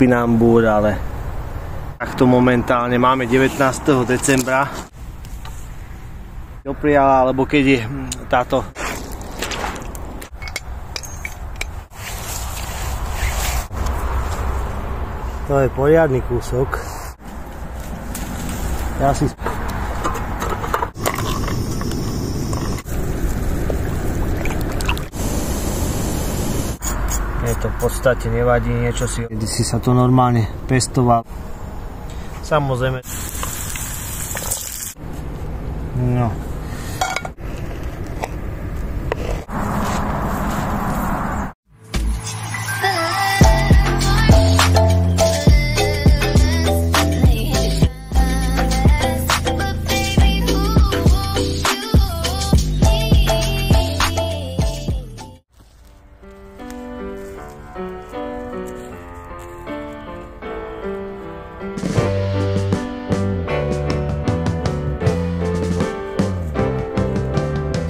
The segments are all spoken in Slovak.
topinambúr, ale takto momentálne máme 19. decembra. Dopriala, alebo keď je táto to je poriadny kúsok. Ja si to v podstate nevadí, niečo si... Kedysi sa to normálne pestoval. Samozrejme. No.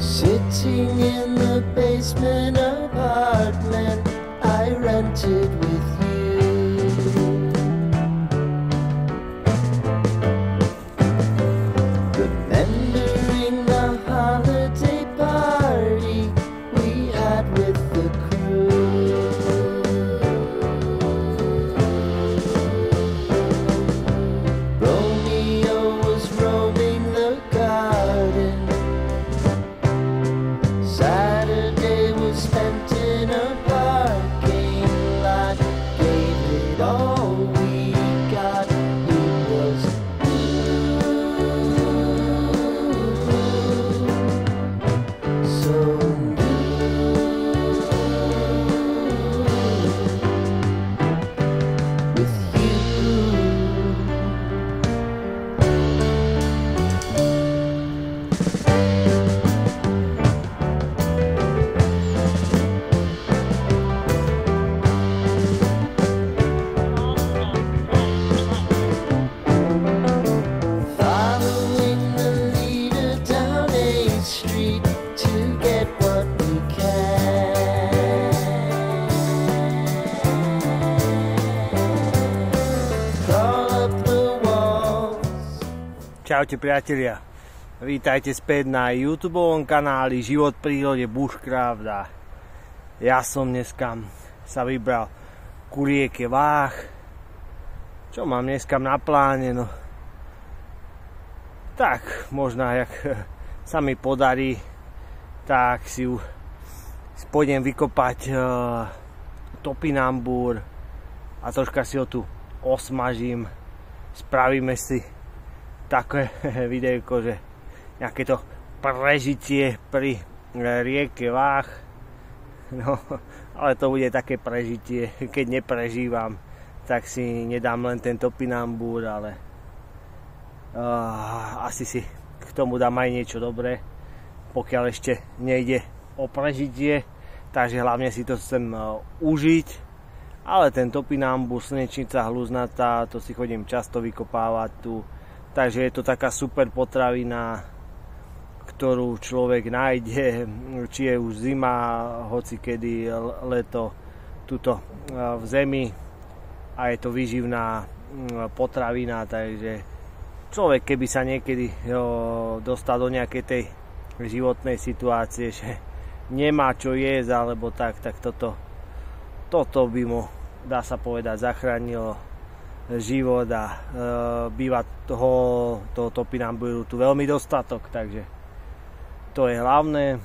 Sitting in the basement apartment I rented with you, remembering the holiday party we had with the crew. Romeo was roaming the garden, Saturday was spent in a parking lot, gave it all we got. It was so with you. Čaute priatelia, vítajte späť na YouTubeovom kanáli Život v prírode Bushcraft a ja som dneska sa vybral ku rieke Váh. Čo mám dneska na pláne? No tak, možno jak sa mi podarí, tak si pôjdem vykopať topinambúr a troška si ho tu osmažím. Spravíme si také videjko, že nejaké to prežitie pri rieke Váh. No, ale to bude také prežitie, keď neprežívam, tak si nedám len ten topinambúr, ale asi si k tomu dám aj niečo dobré, pokiaľ ešte nejde o prežitie, takže hlavne si to chcem užiť. Ale ten topinambúr, slnečnica hluznatá, to si chodím často vykopávať tu. Takže je to taká super potravina, ktorú človek nájde, či je už zima, hoci kedy leto, tuto v zemi, a je to výživná potravina, takže človek, keby sa niekedy dostal do nejakej tej životnej situácie, že nemá čo jesť alebo tak toto by mu, dá sa povedať, zachránilo život a býva toho topinambúru tu veľmi dostatok, takže to je hlavné,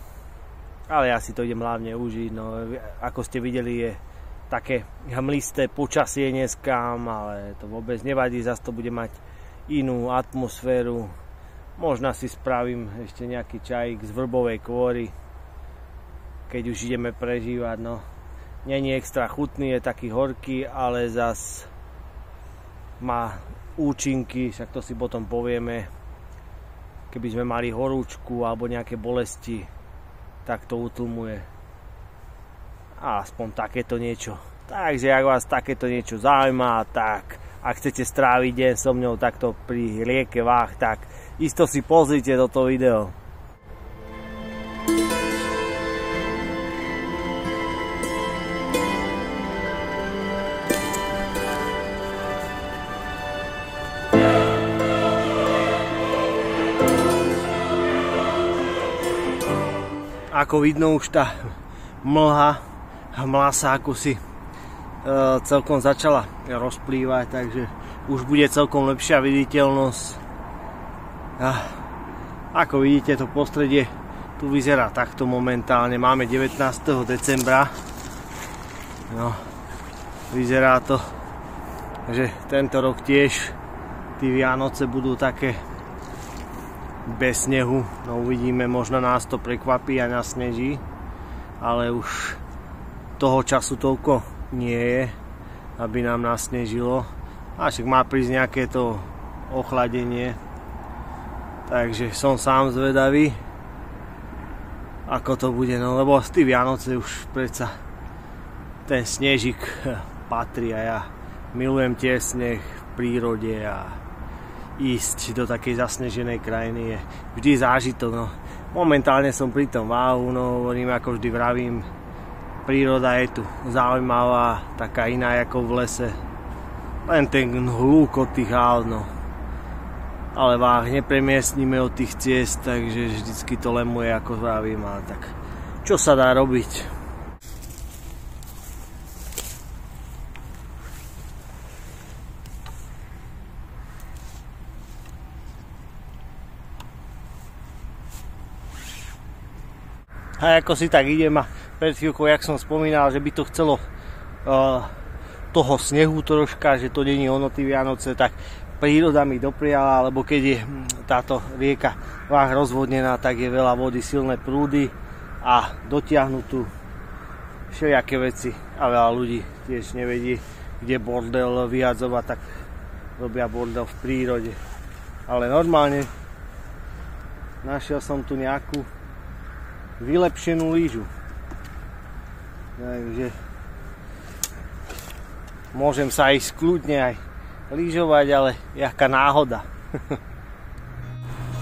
ale ja si to idem hlavne užiť. No, ako ste videli, je také hmlisté počasie dneska, ale to vôbec nevadí, zase to bude mať inú atmosféru. Možno si spravím ešte nejaký čajík z vrbovej kôry, keď už ideme prežívať. No, není extra chutný, je taký horký, ale zas má účinky, však to si potom povieme. Keby sme mali horúčku alebo nejaké bolesti, tak to utlmuje. A aspoň takéto niečo. Takže ak vás takéto niečo zaujíma, tak ak chcete stráviť deň so mňou takto pri rieke Váh, tak isto si pozrite toto video. ako vidno už tá mlha sa ako si celkom začala rozplývať, takže už bude celkom lepšia viditeľnosť. A ako vidíte, to prostredie tu vyzerá takto momentálne. Máme 19. decembra. No, vyzerá to, že tento rok tiež tí Vianoce budú také bez snehu. No uvidíme, možno nás to prekvapí a nasneží, ale už toho času toľko nie je, aby nám nasnežilo. A však má prísť nejaké to ochladenie, takže som sám zvedavý, ako to bude, no lebo z tých Vianoce už predsa ten snežik patrí a ja milujem tie sneh v prírode a ísť do takej zasneženej krajiny je vždy zážitok. No. Momentálne som pri tom váhu, no hovorím, ako vždy vravím, príroda je tu zaujímavá, taká iná ako v lese, len ten hluk od tých aut, no. Ale váh nepremiestnime od tých ciest, takže vždycky to lemuje, ako vravím, ale tak čo sa dá robiť? A ako si tak idem a pred chvíľkou, jak som spomínal, že by to chcelo toho snehu troška, že to není ono tí Vianoce, tak príroda mi dopriala, lebo keď je táto rieka váh rozvodnená, tak je veľa vody, silné prúdy a dotiahnu tu všelijaké veci a veľa ľudí tiež nevedí, kde bordel vyhadzovať, tak robia bordel v prírode. Ale normálne našiel som tu nejakú vylepšenú lyžu. Takže môžem sa aj skľudne aj lyžovať, ale jaká náhoda.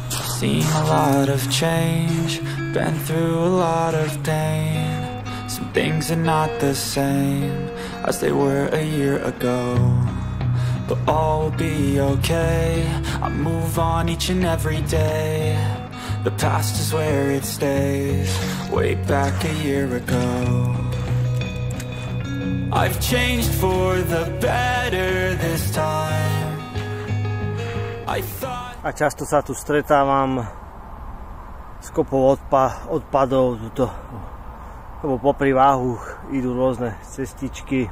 Seen a lot of change, been through a lot of pain. Some things are not the same as they were a year ago, but all will be okay. I move on each and every day. The past is where it stays, way back a year ago. I've changed for the better this time. I thought... A často sa tu stretávam s kopou odpadov, lebo popri váhu idú rôzne cestičky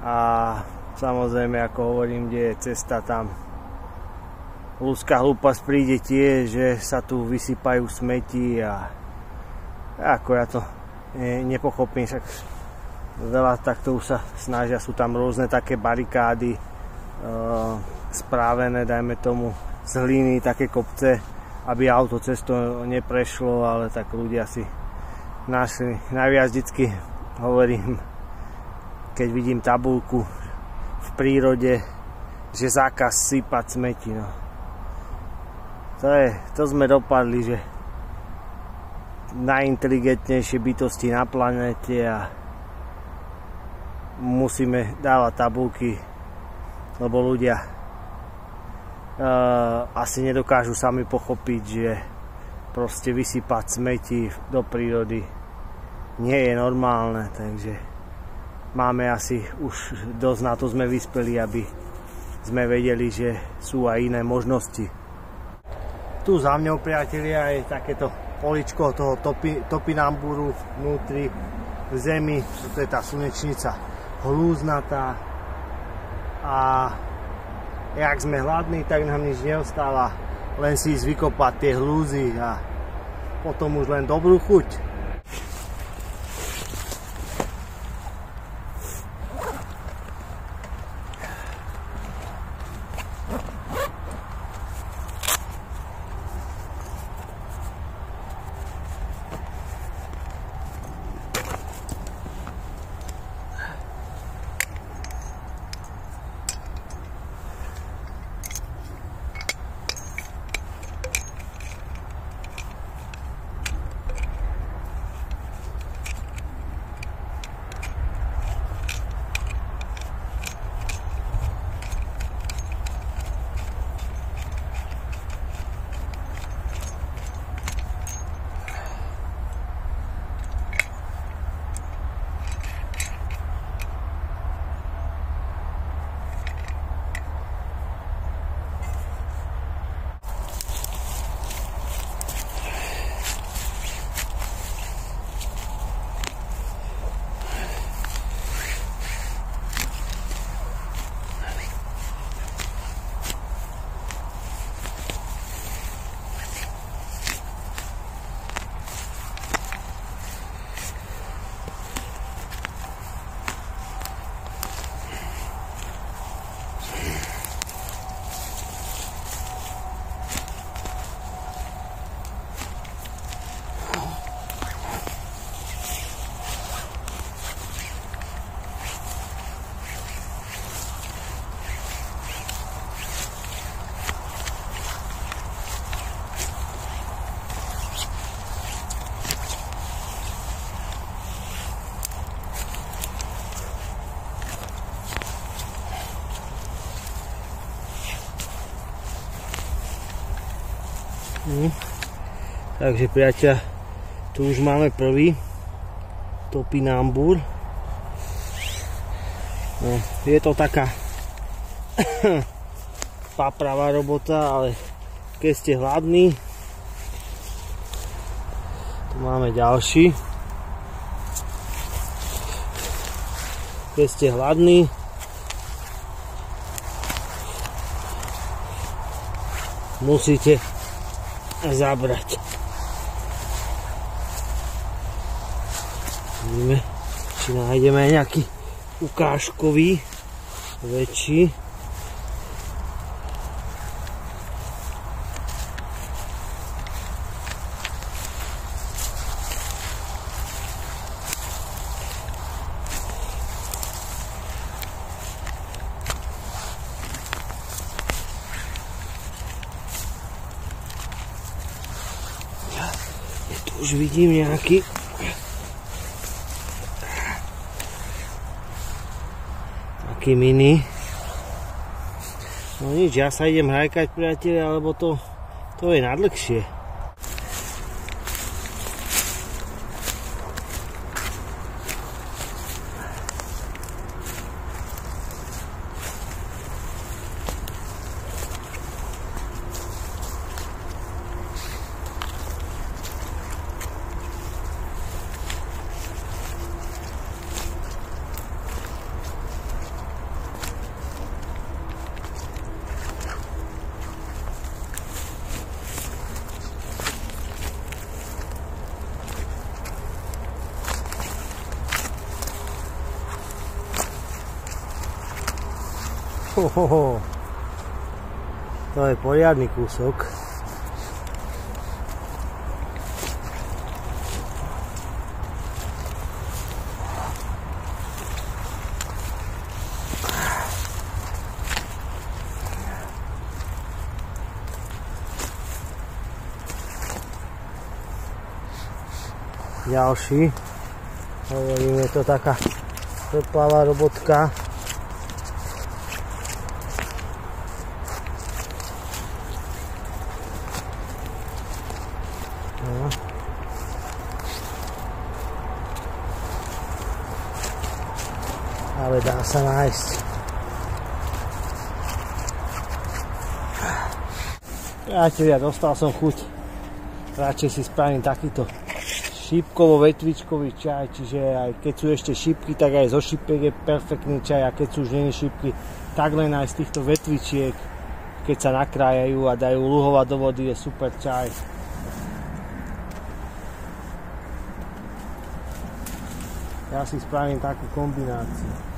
a samozrejme, ako hovorím, kde je cesta, tam ľudská hlúposť príde tiež, že sa tu vysypajú smeti a ako ja to nepochopím, však veľa takto už sa snažia, sú tam rôzne také barikády správené, dajme tomu z hliny, také kopce, aby auto cez to neprešlo, ale tak ľudia si našli. Najviac vždycky hovorím, keď vidím tabuľku v prírode, že zákaz sypať smeti, no. To sme dopadli, že najinteligentnejšie bytosti na planéte a musíme dávať tabuľky, lebo ľudia asi nedokážu sami pochopiť, že proste vysypať smeti do prírody nie je normálne, takže máme asi už dosť na to sme vyspeli, aby sme vedeli, že sú aj iné možnosti. Tu za mňou, priatelia, je takéto poličko toho topinamburu vnútri v zemi. To je tá slnečnica hlúznatá a jak sme hladní, tak nám nič neostáva, len si ísť vykopať tie hlúzy a potom už len dobrú chuť. Takže priateľ, tu už máme prvý topinambúr. No, je to taká papravá robota, ale keď ste hladní, tu máme ďalší. Keď ste hladní, musíte zabrať. Vidíme, či nájdeme nejaký ukážkový, väčší. Už vidím nejaký taký mini. No nič, ja sa idem hajkať, priatelia, lebo to je nadlhšie. To je poriadny kúsok. Ďalší. Hovorím, je to taká preplavá robotka. Ale dá sa nájsť. Priatelia, dostal som chuť. Radšej si spravím takýto šípkovo-vetvičkový čaj, čiže aj keď sú ešte šípky, tak aj zo šípek je perfektný čaj, a keď sú už není šípky, tak len aj z týchto vetvičiek, keď sa nakrájajú a dajú luhovať do vody, je super čaj. Ja si spravím takú kombináciu.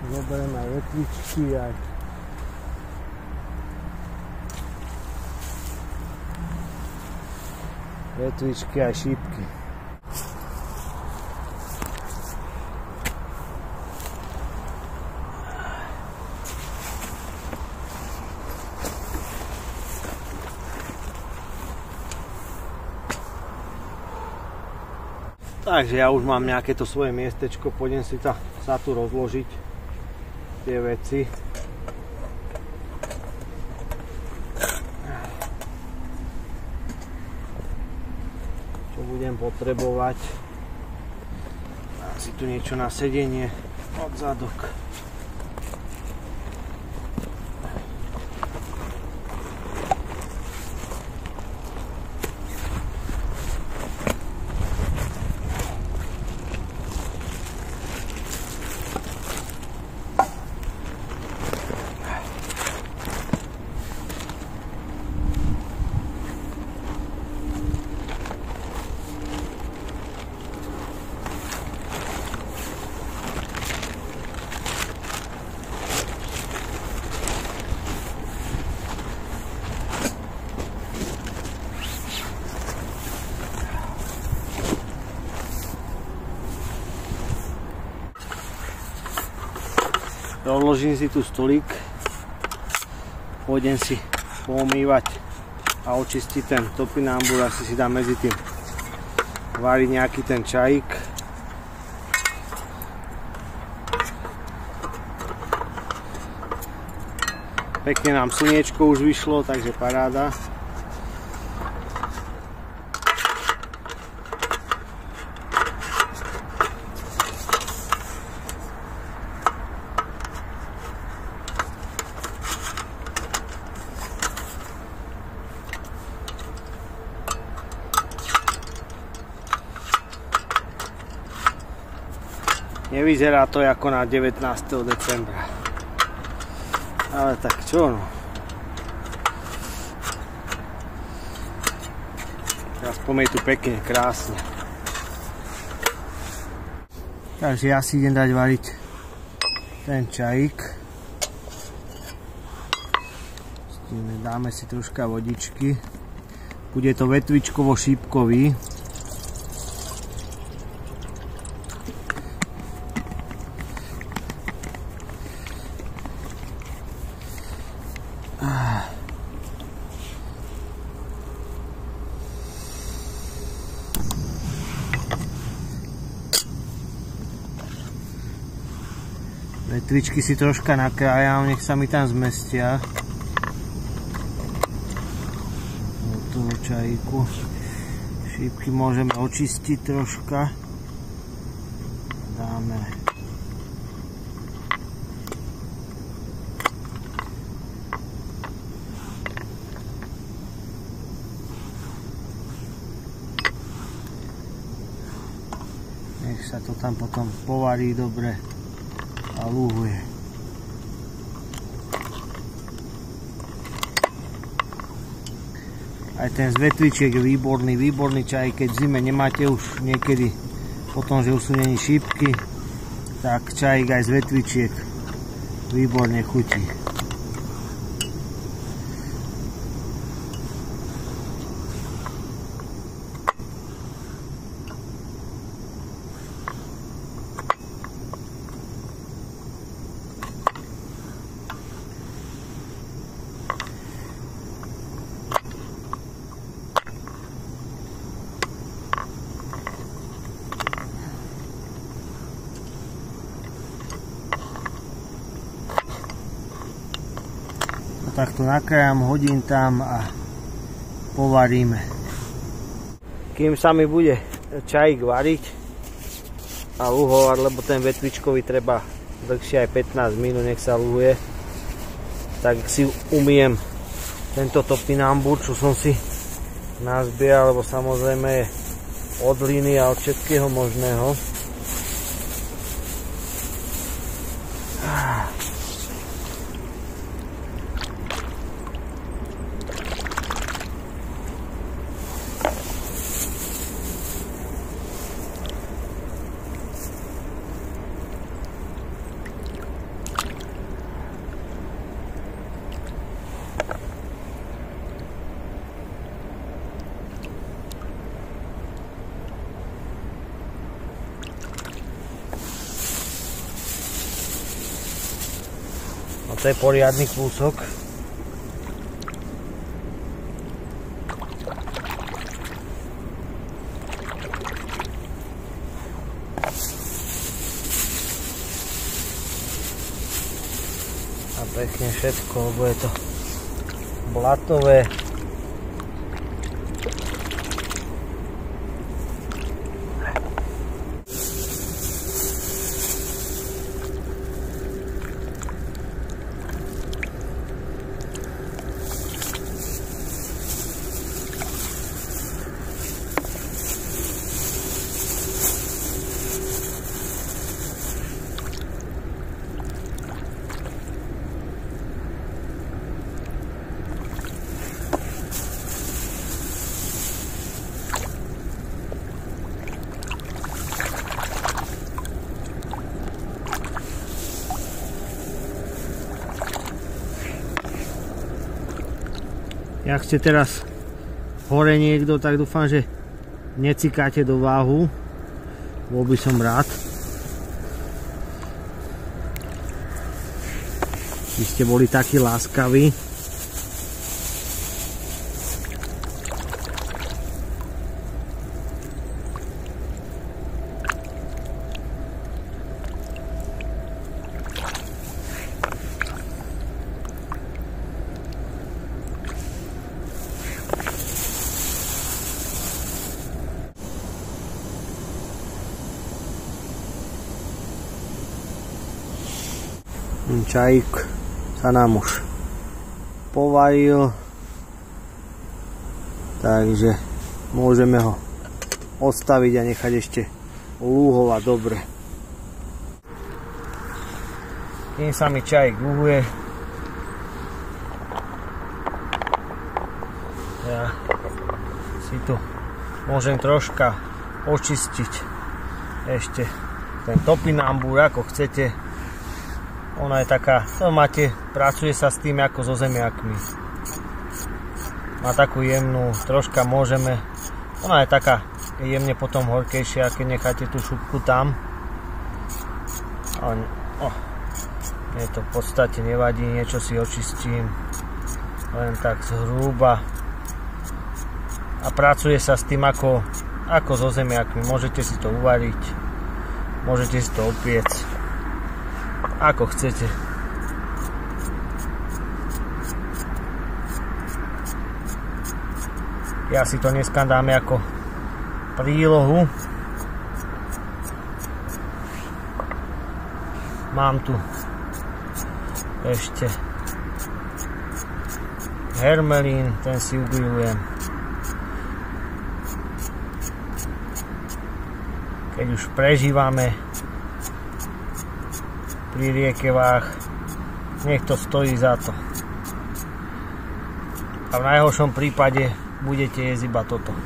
Zoberiem aj vetvičky, aj vetvičky, aj šípky. Takže ja už mám nejaké to svoje miestečko, pôjdem si sa tu rozložiť tie veci. Čo budem potrebovať. Dám si tu niečo na sedenie od zadok. Rozložím si tu stolík, pôjdem si poumývať a očistiť ten topinambur. Asi si dám medzi tým variť nejaký ten čajík. Pekne nám slniečko už vyšlo, takže paráda. Nevyzerá to ako na 19. decembra. Ale tak čo no. Aspoň je tu pekne, krásne. Takže ja si idem dať variť ten čajík. Dáme si troška vodičky. Bude to vetvičkovo-šípkový. Vetvičky si troška nakrájam, nech sa mi tam zmestia do toho čajíku. Šípky môžeme očistiť troška. Dáme nech sa to tam potom povarí dobre a lúhuje. Aj ten z vetvičiek je výborný čaj, keď v zime nemáte už niekedy potom, že už sú není šípky, tak čajík aj z vetvičiek výborne chutí. Takto nakrájam, hodím tam a povaríme. Kým sa mi bude čajík variť a luhovať, lebo ten vetvičkový treba dlhšie aj 15 minút, nech sa luhuje, tak si umyjem tento topinambur, čo som si nazbieral, lebo samozrejme je od hliny a od všetkého možného. To je poriadny kúsok. A pekne všetko, lebo je to blatové. Jak ste teraz hore niekto, tak dúfam, že necikáte do váhu. Bol by som rád. Vy ste boli takí láskaví. Čajík sa nám už povaril, takže môžeme ho odstaviť a nechať ešte lúhovať dobre. Kým sa mi čajík lúhuje, ja si tu môžem troška očistiť ešte ten topinambúr, ako chcete. Ona je taká, to máte, pracuje sa s tým ako so zemiakmi. Má takú jemnú, troška môžeme, ona je taká jemne potom horkejšia, keď necháte tú šupku tam. Ale mne to v podstate nevadí, niečo si očistím, len tak zhruba. A pracuje sa s tým ako so zemiakmi, môžete si to uvariť, môžete si to opiecť. Ako chcete. Ja si to dneska dáme ako prílohu. Mám tu ešte hermelín, ten si ugrilujem. Keď už prežívame pri rieke Váh, nech to stojí za to. A v najhoršom prípade budete jesť iba toto.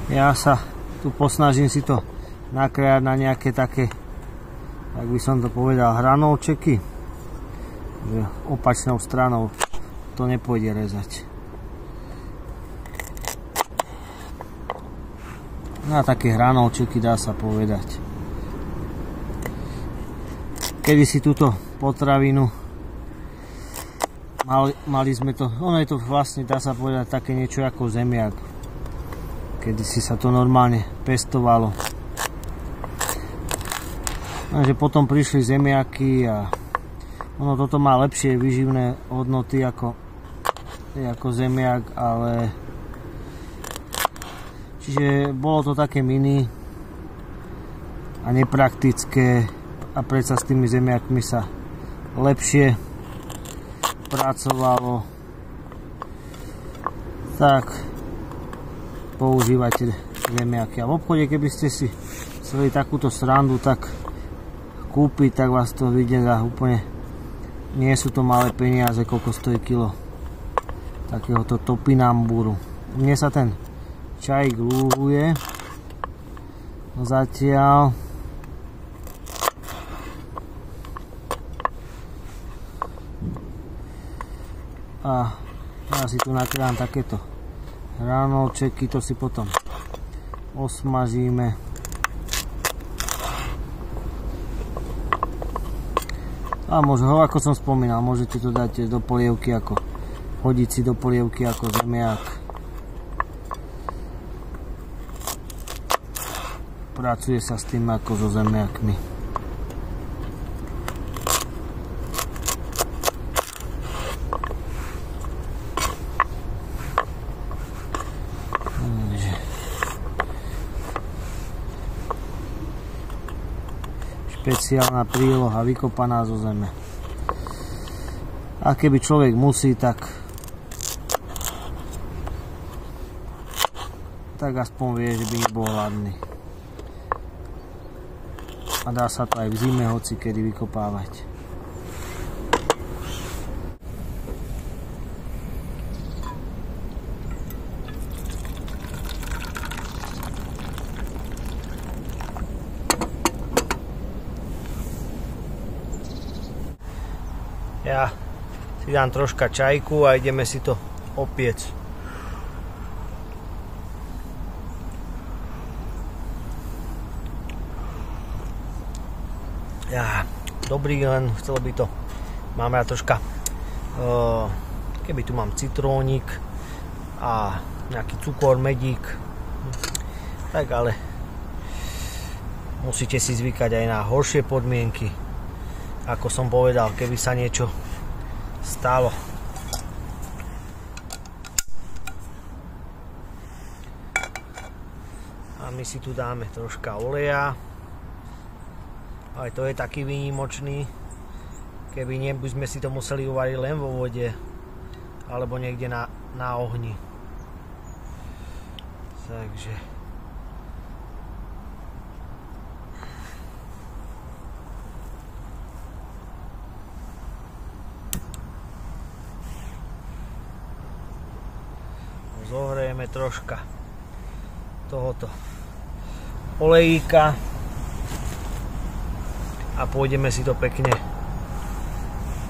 Ja sa tu posnažím si to nakrájať na nejaké také, tak by som to povedal, hranolčeky, že opačnou stranou to nepôjde rezať. Na také hranolčeky, dá sa povedať. Kedy si túto potravinu mali sme to, ono je to vlastne, dá sa povedať, také niečo ako zemiak. Kedy si sa to normálne pestovalo. Takže potom prišli zemiaky a ono toto má lepšie výživné hodnoty ako zemiak, ale čiže bolo to také mini a nepraktické a predsa s tými zemiakmi sa lepšie pracovalo. Tak používate zemiaky. A v obchode, keby ste si chceli takúto srandu tak kúpiť, tak vás to vyjde za úplne, nie sú to malé peniaze, koľko stojí kilo takéhoto topinambúru. Mne sa ten čajík lúhuje zatiaľ. A ja si tu nakrájam takéto hranolčeky, to si potom osmažíme. A možno, ako som spomínal, môžete to dať do polievky, ako hodiť si do polievky ako zemiak. Pracuje sa s tým ako so zemiakmi. Špeciálna príloha, vykopaná zo zeme. A keby človek musí, tak aspoň vie, že by nebol hladný. A dá sa to aj v zime hoci kedy vykopávať. Ja si dám troška čajku a ideme si to opiecť. Ja, dobrý, len chcelo by to, mám ja troška, keby tu mám citrónik a nejaký cukor, medík, tak ale musíte si zvykať aj na horšie podmienky. Ako som povedal, keby sa niečo stalo. A my si tu dáme troška oleja. Aj to je taký výnimočný. Keby nie, by sme si to museli uvariť len vo vode alebo niekde na ohni. Takže zohrejeme troška tohoto olejíka a pôjdeme si to pekne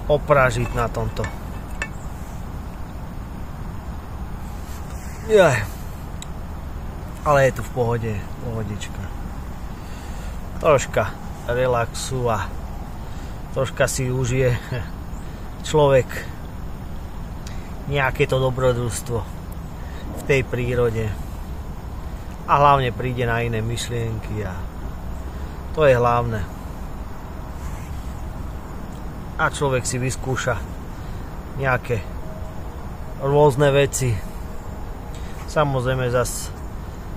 opražiť na tomto. Ale je tu v pohode, pohodička. Troška relaxu a troška si užije človek nejaké to dobrodružstvo v tej prírode. A hlavne príde na iné myšlienky a to je hlavné. A človek si vyskúša nejaké rôzne veci. Samozrejme zas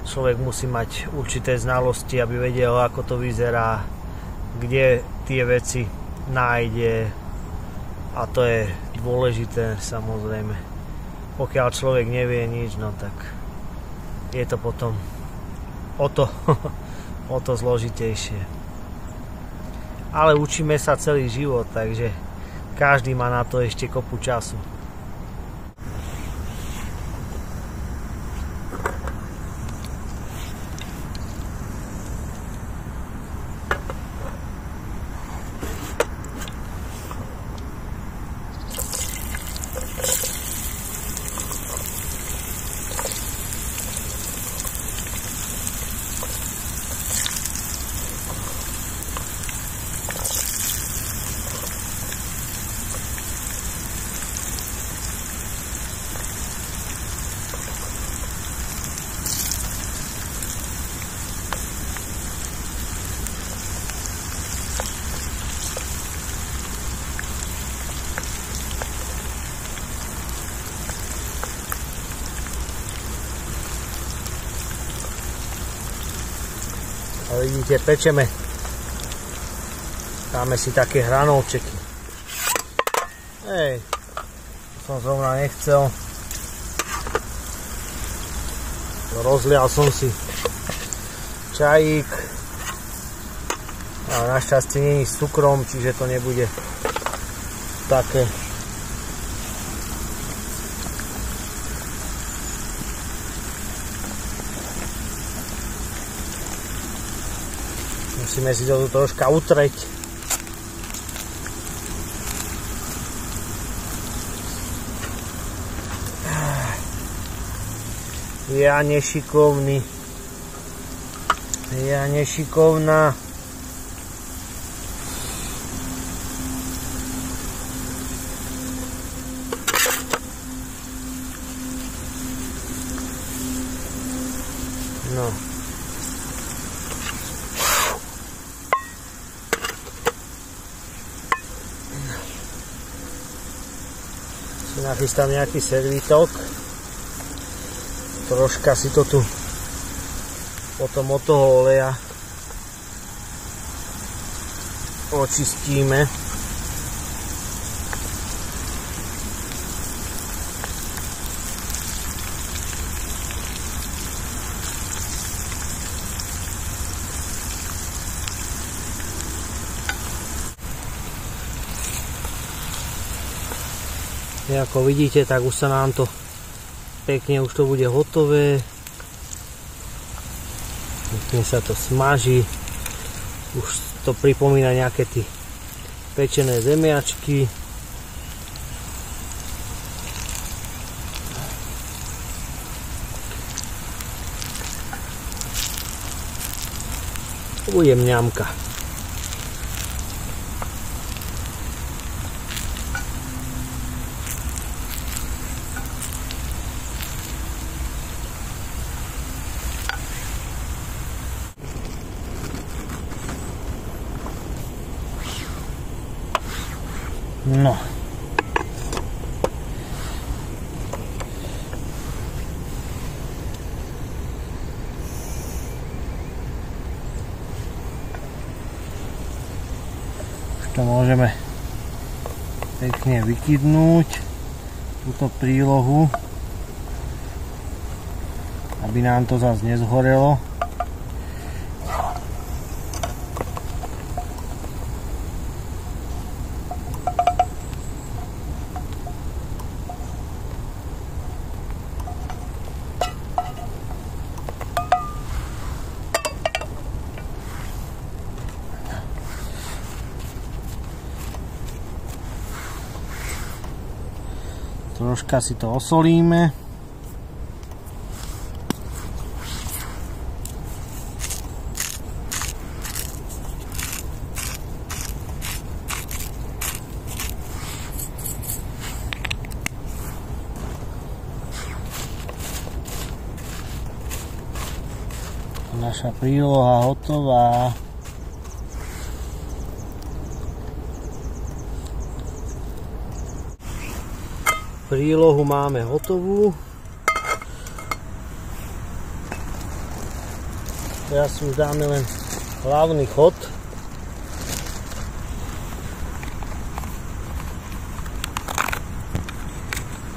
človek musí mať určité znalosti, aby vedel, ako to vyzerá, kde tie veci nájde a to je dôležité samozrejme. Pokiaľ človek nevie nič, no tak je to potom o to zložitejšie. Ale učíme sa celý život, takže každý má na to ešte kopu času. A vidíte, pečeme. Dáme si také hranolčeky. Som zrovna nechcel. Rozlial som si čajík. A našťastie nie je s cukrom, čiže to nebude také. Musíme si to tu troška utreť. Ja nešikovný. Ja nešikovná. No. Nachystám nejaký servítok. Troška si to tu potom od toho oleja očistíme. Ako vidíte, tak už sa nám to pekne, už to bude hotové. Pekne sa to smaží. Už to pripomína nejaké tie pečené zemiačky. To bude mňamka. No. To môžeme pekne vykydnúť túto prílohu, aby nám to zase nezhorelo. Troška si to osolíme. Naša príloha hotová. Prílohu máme hotovú. Teraz už dáme len hlavný chod.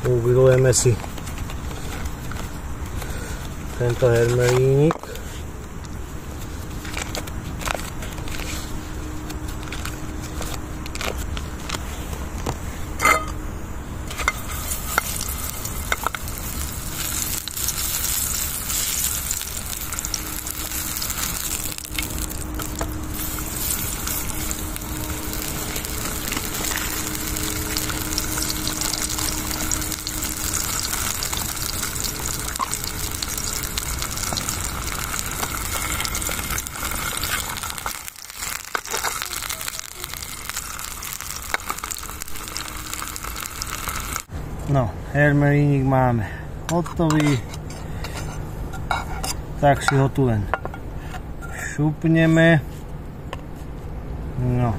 Ugrilujeme si tento hermelínik. No, hermelínik máme hotový, tak si ho tu len šupneme. No.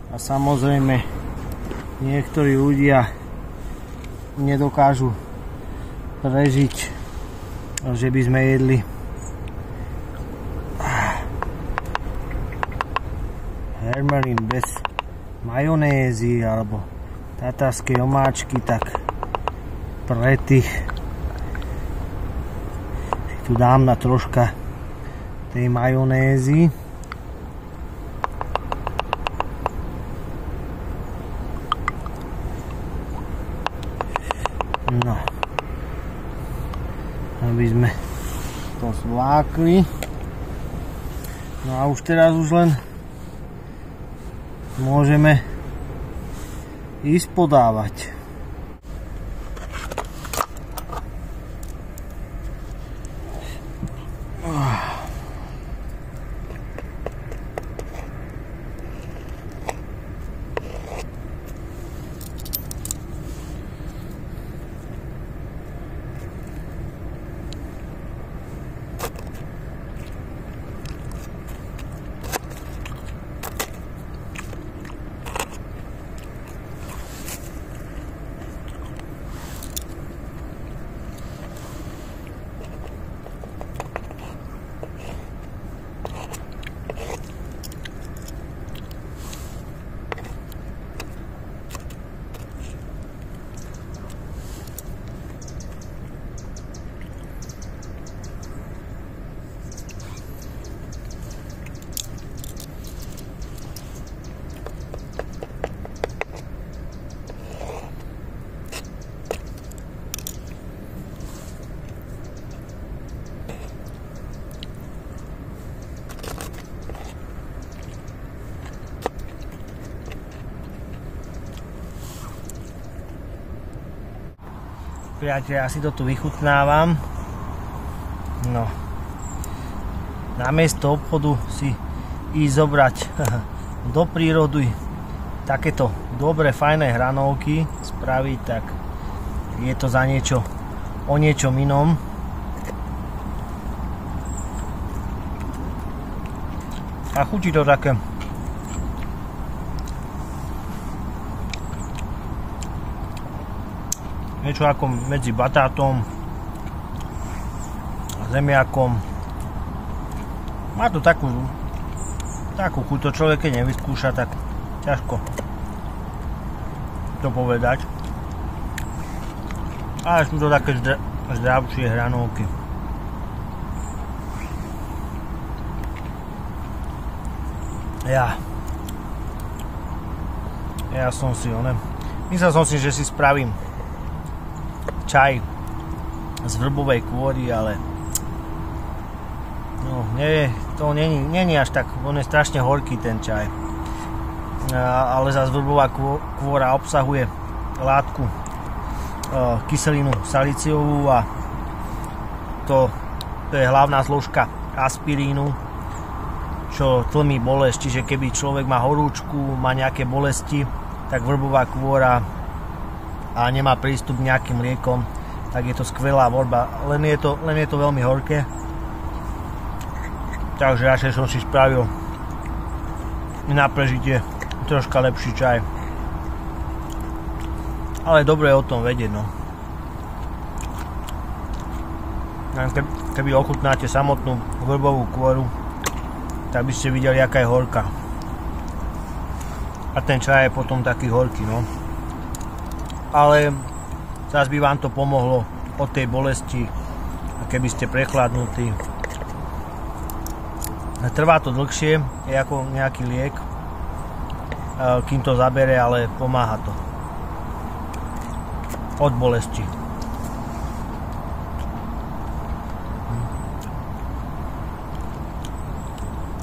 A samozrejme, niektorí ľudia nedokážu prežiť, že by sme jedli hermelín bez majonézy alebo tatárskej omáčky, tak pre tých si tu dám na troška tej majonézy. No, aby sme to zvlákli. No a už teraz len môžeme ísť podávať. Priatelia, ja si to tu vychutnávam. No. Namiesto obchodu si ísť zobrať do prírody takéto dobré, fajné hranolky spraviť, tak je to za niečo o niečom inom. A chutí to také niečo ako medzi batátom a zemiakom. Má to takú chuť, to človek keď nevyskúša, tak ťažko to povedať. Ale sú to také zdravšie hranolky. Ja som si myslel som si, že si spravím čaj z vrbovej kôry, ale no, to není až tak, on je strašne horký ten čaj. Ale zase vrbová kôra obsahuje látku kyselinu saliciovú a to je hlavná zložka aspirínu, čo tlmí bolesť, čiže keby človek má horúčku, má nejaké bolesti, tak vrbová kôra a nemá prístup k nejakým liekom, tak je to skvelá voľba, len je to veľmi horké. Takže ja som si spravil na prežitie troška lepší čaj. Ale dobre je o tom vedieť, no. Keby ochutnáte samotnú vrbovú kôru, tak by ste videli, aká je horká. A ten čaj je potom taký horký, no. Ale zase by vám to pomohlo od tej bolesti, a keby ste prechladnutí. Trvá to dlhšie, je ako nejaký liek, kým to zabere, ale pomáha to. Od bolesti.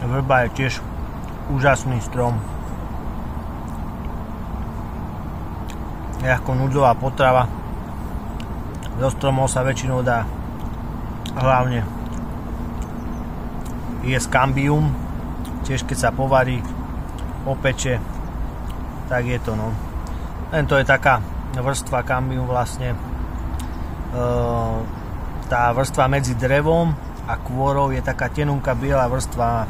Vrba je tiež úžasný strom. Je ako núdzová potrava. Zo stromov sa väčšinou dá hlavne jesť kambium. Tiež keď sa povarí, opeče, tak je to, no. Len to je taká vrstva kambium vlastne. Tá vrstva medzi drevom a kôrou je taká tenunká biela vrstva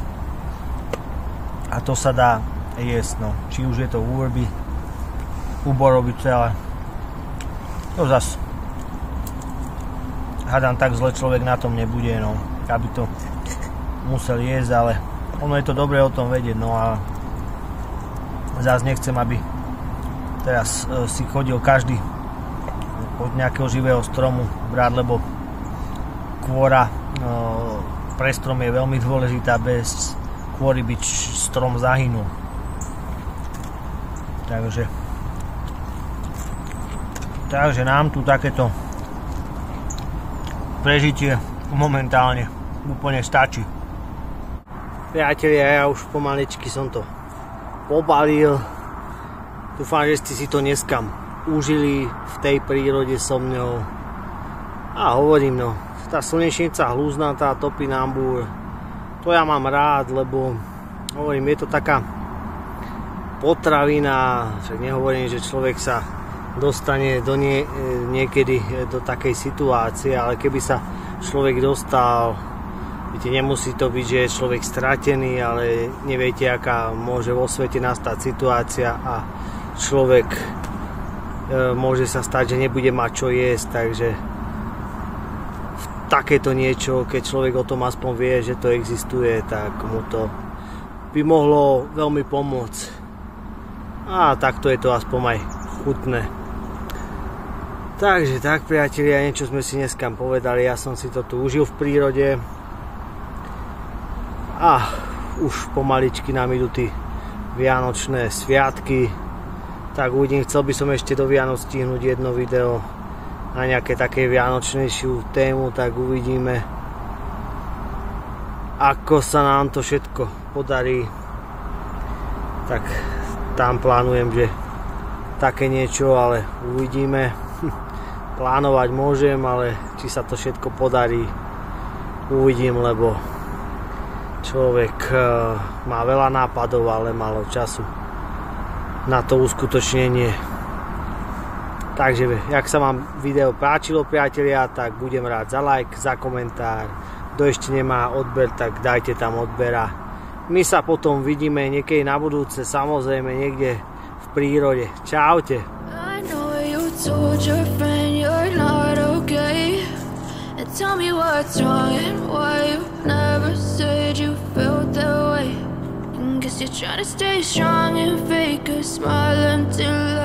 a to sa dá jesť, no. Či už je to u vrby, u borovice, ale to zas hádam, tak zle človek na tom nebude, no, aby to musel jesť, ale ono je to dobré o tom vedieť, no a zas nechcem, aby teraz si chodil každý od nejakého živého stromu brať, lebo kôra pre strom je veľmi dôležitá, bez kôry by strom zahynul. Takže nám tu takéto prežitie momentálne úplne stačí. Priatelia, ja už pomaličky som to pobalil. Dúfam, že ste si to dneska užili v tej prírode so mňou. A hovorím, no, tá slnečnica hluznatá, topinambúr, to ja mám rád, lebo hovorím, je to taká potravina, však nehovorím, že človek sa dostane niekedy do takej situácie, ale keby sa človek dostal, viete, nemusí to byť, že je človek stratený, ale neviete, aká môže vo svete nastať situácia a človek môže sa stať, že nebude mať čo jesť, takže takéto niečo, keď človek o tom aspoň vie, že to existuje, tak mu to by mohlo veľmi pomôcť. A takto je to aspoň aj chutné. Takže tak, priatelia, niečo sme si dneska povedali, ja som si to tu užil v prírode a už pomaličky nám idú tí vianočné sviatky, tak uvidím, chcel by som ešte do Vianoc stihnúť jedno video na nejaké také vianočnejšiu tému, tak uvidíme, ako sa nám to všetko podarí. Tak tam plánujem, že také niečo, ale uvidíme. Plánovať môžem, ale či sa to všetko podarí, uvidím, lebo človek má veľa nápadov, ale málo času na to uskutočnenie. Takže, jak sa vám video páčilo, priatelia, tak budem rád za like, za komentár. Kto ešte nemá odber, tak dajte tam odber a my sa potom vidíme niekedy na budúce, samozrejme niekde v prírode. Čaute. Tell me what's wrong and why you never said you felt that way. And guess you're trying to stay strong and fake a smile until